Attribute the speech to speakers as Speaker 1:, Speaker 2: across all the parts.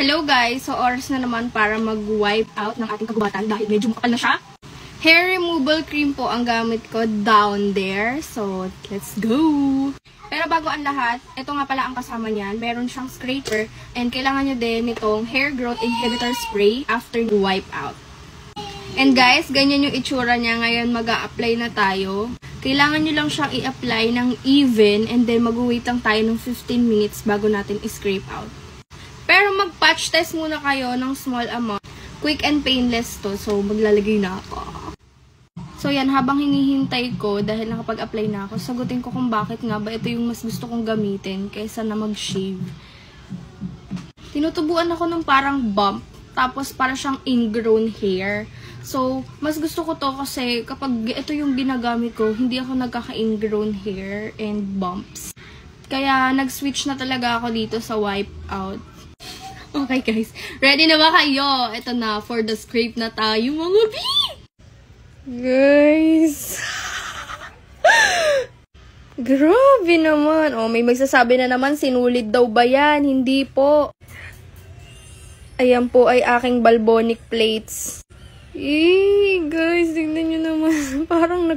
Speaker 1: Hello guys! So oras na naman para mag-wipe out ng ating kagubatan dahil medyo makapal na siya. Hair removal cream po ang gamit ko down there. So let's go! Pero bago ang lahat, ito nga pala ang kasama niyan. Meron siyang scraper and kailangan nyo din nitong hair growth inhibitor spray after wipe out. And guys, ganyan yung itsura niya. Ngayon mag-a-apply na tayo. Kailangan nyo lang siyang i-apply ng even and then mag-wait lang tayo ng 15 minutes bago natin i-scrape out. Pero mag-patch test muna kayo ng small amount. Quick and painless to. So, maglalagay na ako. So, yan. Habang hinihintay ko, dahil nakapag-apply na ako, sagutin ko kung bakit nga ba ito yung mas gusto kong gamitin kaysa na mag-shave. Tinutubuan ako ng parang bump. Tapos, para siyang ingrown hair. So, mas gusto ko to kasi kapag ito yung ginagamit ko, hindi ako nagkaka-ingrown hair and bumps. Kaya, nag-switch na talaga ako dito sa wipe out. Okay guys, ready na ba kayo? Ito na, for the scrape na tayo mga B! Guys! Grabe naman. Oh, may magsasabi na naman, sinulid daw ba yan? Hindi po. Ayan po ay aking balbonic plates. Guys, tignan nyo naman. Parang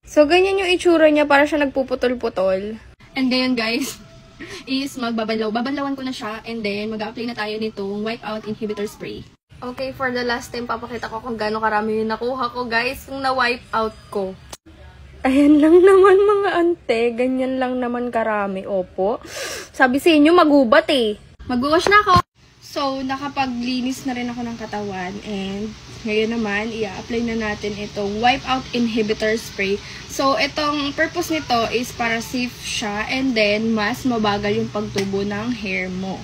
Speaker 1: So, ganyan yung itsura niya. Para siya nagpuputol-putol. And ngayon guys, is babanlawan ko na siya and then mag-apply na tayo nitong wipe out inhibitor spray. Okay, for the last time, papakita ko kung gaano karami yung nakuha ko guys, yung na-wipe out ko. Ayan lang naman mga ante, ganyan lang naman karami. Opo, sabi sa inyo magubat eh. Mag-wash na ako. So, nakapaglinis na rin ako ng katawan and ngayon naman, i-apply na natin itong wipe out inhibitor spray. So, itong purpose nito is para safe siya and then mas mabagal yung pagtubo ng hair mo.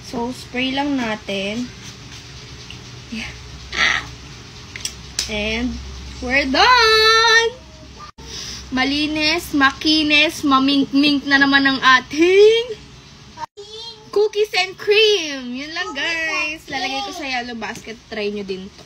Speaker 1: So, spray lang natin. Yeah. And we're done! Malinis, makinis, mamink-mink na naman ang ating cookies and cream. Yun lang guys. Lalagay ko sa yellow basket. Try nyo din to.